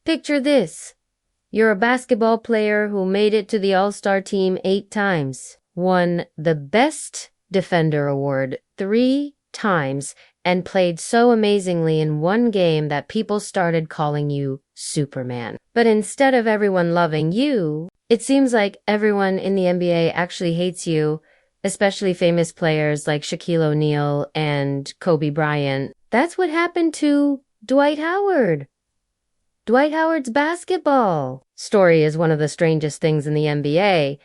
Picture this. You're a basketball player who made it to the All-Star team 8 times, won the Best Defender award 3 times, and played so amazingly in one game that people started calling you Superman. But instead of everyone loving you, it seems like everyone in the NBA actually hates you, especially famous players like Shaquille O'Neal and Kobe Bryant. That's what happened to Dwight Howard. Dwight Howard's basketball story is one of the strangest things in the NBA.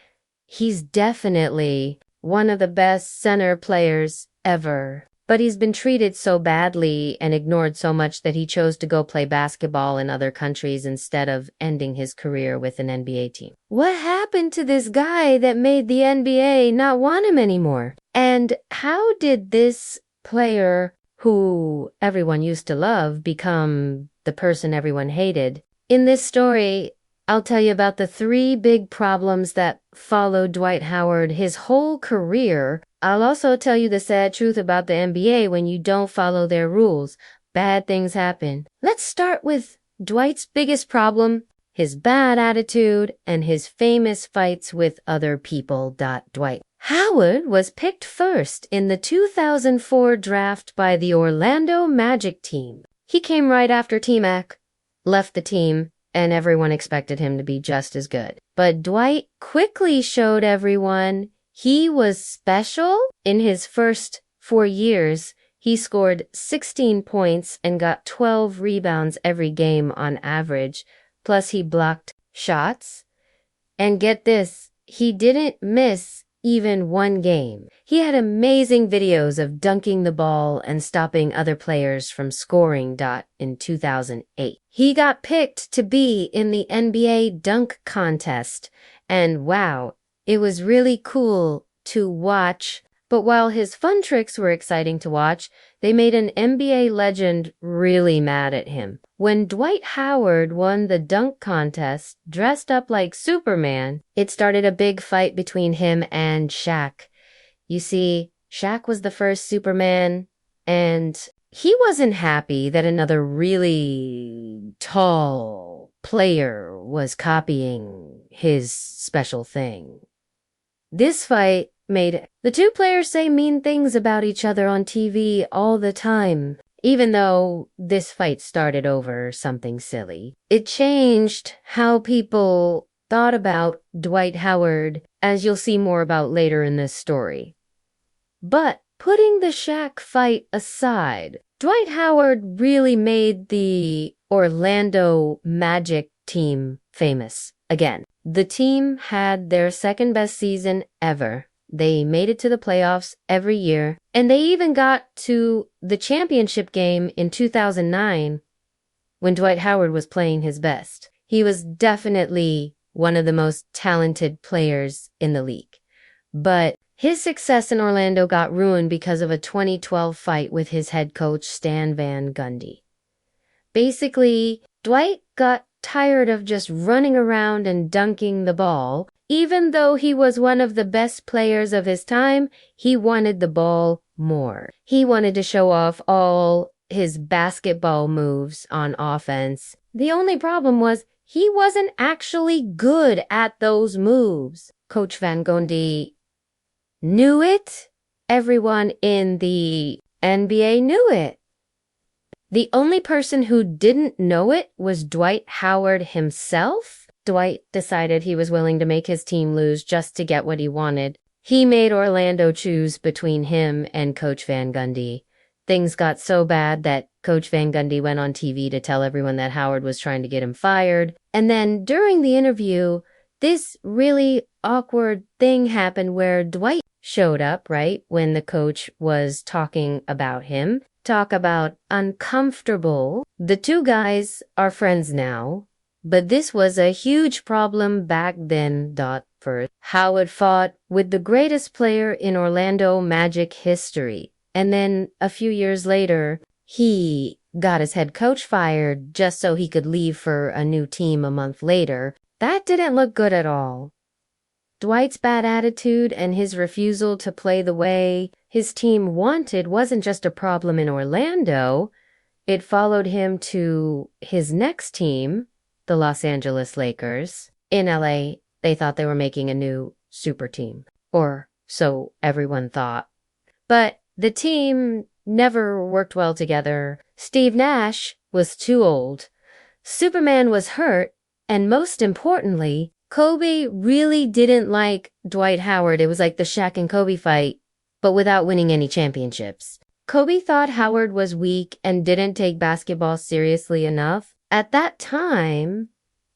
He's definitely one of the best center players ever. But he's been treated so badly and ignored so much that he chose to go play basketball in other countries instead of ending his career with an NBA team. What happened to this guy that made the NBA not want him anymore? And how did this player who everyone used to love become the person everyone hated? In this story, I'll tell you about the 3 big problems that followed Dwight Howard his whole career. I'll also tell you the sad truth about the NBA when you don't follow their rules. Bad things happen. Let's start with Dwight's biggest problem, his bad attitude, and his famous fights with other people. Dwight Howard was picked first in the 2004 draft by the Orlando Magic team. He came right after T-Mac left the team, and everyone expected him to be just as good. But Dwight quickly showed everyone he was special. In his first 4 years, he scored 16 points and got 12 rebounds every game on average. Plus, he blocked shots. And get this, he didn't miss even one game. He had amazing videos of dunking the ball and stopping other players from scoring. In 2008, he got picked to be in the NBA dunk contest. And wow, it was really cool to watch. But while his fun tricks were exciting to watch, they made an NBA legend really mad at him. When Dwight Howard won the dunk contest dressed up like Superman, it started a big fight between him and Shaq. You see, Shaq was the first Superman, and he wasn't happy that another really tall player was copying his special thing. This fight made the 2 players say mean things about each other on TV all the time. Even though this fight started over something silly, it changed how people thought about Dwight Howard, as you'll see more about later in this story. But putting the Shaq fight aside, Dwight Howard really made the Orlando Magic team famous again. The team had their second best season ever. They made it to the playoffs every year, and they even got to the championship game in 2009 when Dwight Howard was playing his best. He was definitely one of the most talented players in the league. But his success in Orlando got ruined because of a 2012 fight with his head coach, Stan Van Gundy. Basically, Dwight got tired of just running around and dunking the ball. Even though he was one of the best players of his time, he wanted the ball more. He wanted to show off all his basketball moves on offense. The only problem was he wasn't actually good at those moves. Coach Van Gundy knew it. Everyone in the NBA knew it. The only person who didn't know it was Dwight Howard himself. Dwight decided he was willing to make his team lose just to get what he wanted. He made Orlando choose between him and Coach Van Gundy. Things got so bad that Coach Van Gundy went on TV to tell everyone that Howard was trying to get him fired. And then during the interview, this really awkward thing happened where Dwight showed up, right, when the coach was talking about him. Talk about uncomfortable. The 2 guys are friends now. But this was a huge problem back then. First, Howard fought with the greatest player in Orlando Magic history. And then a few years later, he got his head coach fired just so he could leave for a new team a month later. That didn't look good at all. Dwight's bad attitude and his refusal to play the way his team wanted wasn't just a problem in Orlando. It followed him to his next team, the Los Angeles Lakers. In LA, they thought they were making a new super team, or so everyone thought. But the team never worked well together. Steve Nash was too old. Superman was hurt, and most importantly, Kobe really didn't like Dwight Howard. It was like the Shaq and Kobe fight, but without winning any championships. Kobe thought Howard was weak and didn't take basketball seriously enough. At that time,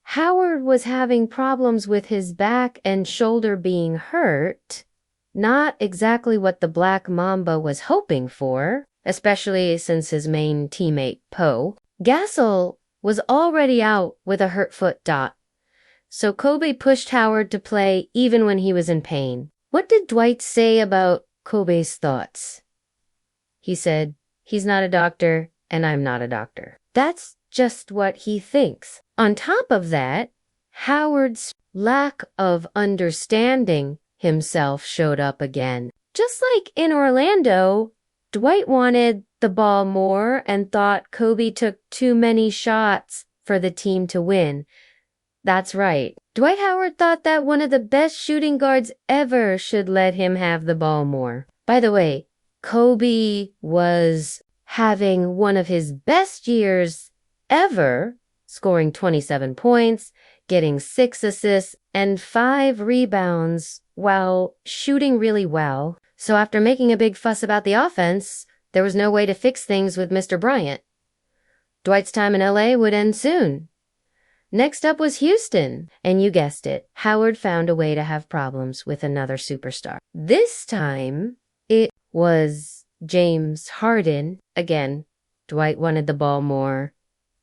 Howard was having problems with his back and shoulder being hurt. Not exactly what the Black Mamba was hoping for, especially since his main teammate, Poe. Gasol was already out with a hurt foot. So Kobe pushed Howard to play even when he was in pain. What did Dwight say about Kobe's thoughts? He said, "He's not a doctor, and I'm not a doctor." That's just what he thinks. On top of that, Howard's lack of understanding himself showed up again. Just like in Orlando, Dwight wanted the ball more and thought Kobe took too many shots for the team to win. That's right. Dwight Howard thought that one of the best shooting guards ever should let him have the ball more. By the way, Kobe was having one of his best years ever, scoring 27 points, getting 6 assists, and 5 rebounds while shooting really well. So after making a big fuss about the offense, there was no way to fix things with Mr. Bryant. Dwight's time in LA would end soon. Next up was Houston, and you guessed it, Howard found a way to have problems with another superstar. This time, it was James Harden. Again, Dwight wanted the ball more,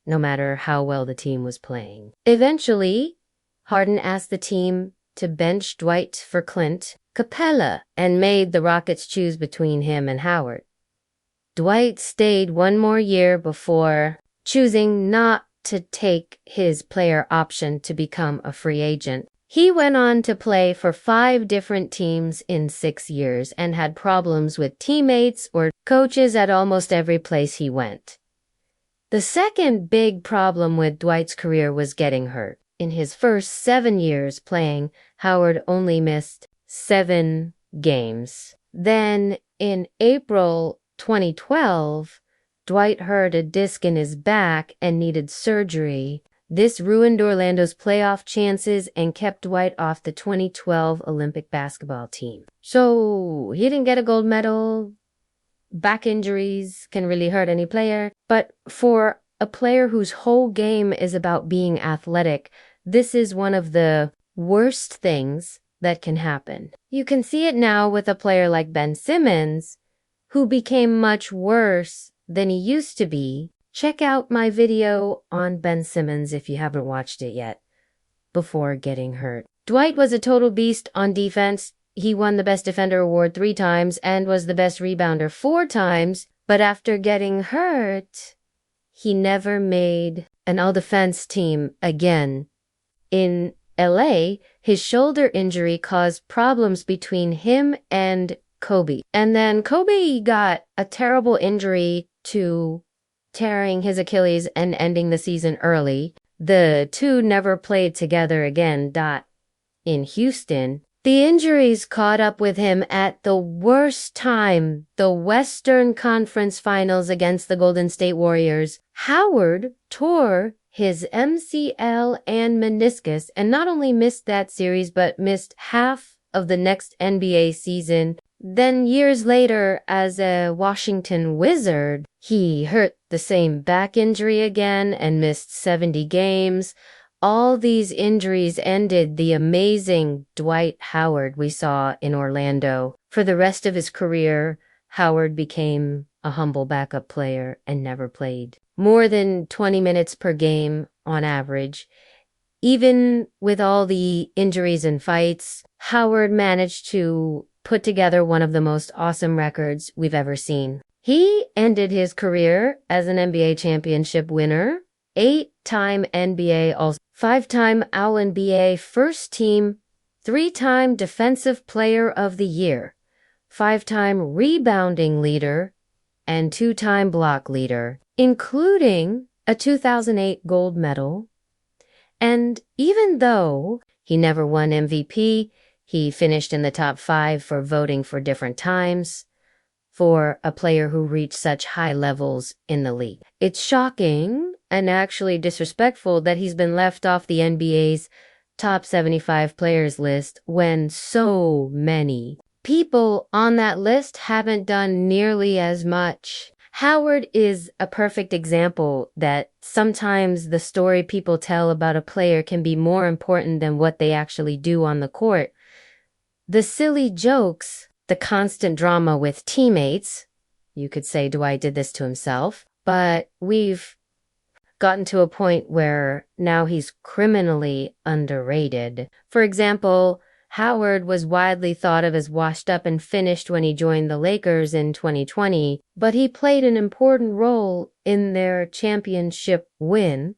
no matter how well the team was playing. Eventually, Harden asked the team to bench Dwight for Clint Capella and made the Rockets choose between him and Howard. Dwight stayed one more year before choosing not to take his player option to become a free agent. He went on to play for 5 different teams in 6 years and had problems with teammates or coaches at almost every place he went. The second big problem with Dwight's career was getting hurt. In his first 7 years playing, Howard only missed 7 games. Then in April 2012, Dwight hurt a disc in his back and needed surgery. This ruined Orlando's playoff chances and kept Dwight off the 2012 Olympic basketball team. So he didn't get a gold medal. Back injuries can really hurt any player. But for a player whose whole game is about being athletic, this is one of the worst things that can happen. You can see it now with a player like Ben Simmons, who became much worse than he used to be. Check out my video on Ben Simmons if you haven't watched it yet, before getting hurt. Dwight was a total beast on defense. He won the Best Defender award 3 times and was the best rebounder 4 times. But after getting hurt, he never made an all-defense team again. In LA, his shoulder injury caused problems between him and Kobe. And then Kobe got a terrible injury to tearing his Achilles and ending the season early. The two never played together again. In Houston, the injuries caught up with him at the worst time, the Western Conference Finals against the Golden State Warriors. Howard tore his MCL and meniscus and not only missed that series but missed half of the next NBA season. Then years later, as a Washington Wizard, he hurt the same back injury again and missed 70 games. All these injuries ended the amazing Dwight Howard we saw in Orlando. For the rest of his career, Howard became a humble backup player and never played more than 20 minutes per game on average. Even with all the injuries and fights, Howard managed to put together one of the most awesome records we've ever seen. He ended his career as an NBA championship winner, 8-time NBA All-Star, 5-time All-NBA First Team, 3-time Defensive Player of the Year, 5-time Rebounding Leader, and 2-time Block Leader, including a 2008 gold medal And even though he never won MVP, he finished in the top 5 for voting for different times for a player who reached such high levels in the league. It's shocking and actually disrespectful that he's been left off the NBA's top 75 players list when so many people on that list haven't done nearly as much. Howard is a perfect example that sometimes the story people tell about a player can be more important than what they actually do on the court. The silly jokes, the constant drama with teammates, you could say Dwight did this to himself, but we've gotten to a point where now he's criminally underrated. For example, Howard was widely thought of as washed up and finished when he joined the Lakers in 2020, but he played an important role in their championship win.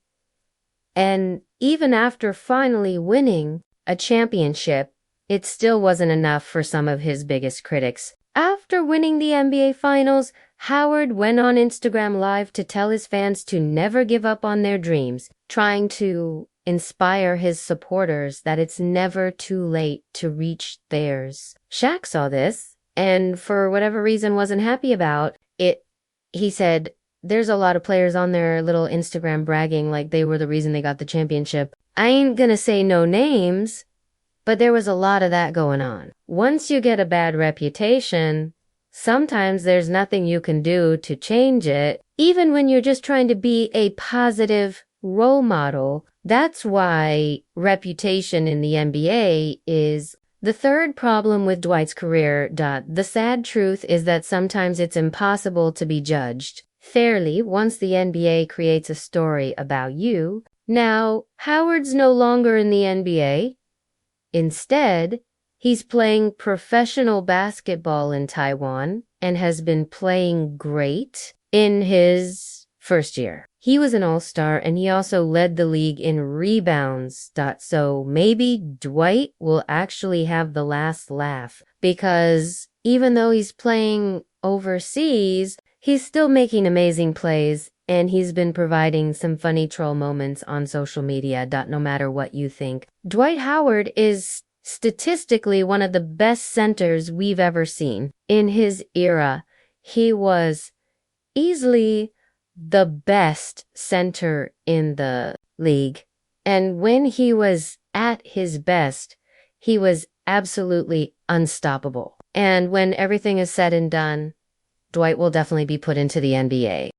And even after finally winning a championship, it still wasn't enough for some of his biggest critics. After winning the NBA Finals, Howard went on Instagram Live to tell his fans to never give up on their dreams, trying to inspire his supporters that it's never too late to reach theirs. Shaq saw this and for whatever reason wasn't happy about it. He said, "There's a lot of players on their little Instagram bragging like they were the reason they got the championship. I ain't gonna say no names, but there was a lot of that going on. Once you get a bad reputation, sometimes there's nothing you can do to change it, even when you're just trying to be a positive role model. That's why reputation in the NBA is the third problem with Dwight's career. The sad truth is that sometimes it's impossible to be judged fairly once the NBA creates a story about you. Now, Howard's no longer in the NBA. Instead, he's playing professional basketball in Taiwan and has been playing great in his first year. He was an all-star and he also led the league in rebounds. So maybe Dwight will actually have the last laugh because even though he's playing overseas, he's still making amazing plays and he's been providing some funny troll moments on social media. No matter what you think, Dwight Howard is statistically one of the best centers we've ever seen. In his era, he was easily the best center in the league. And when he was at his best, he was absolutely unstoppable. And when everything is said and done, Dwight will definitely be put into the NBA.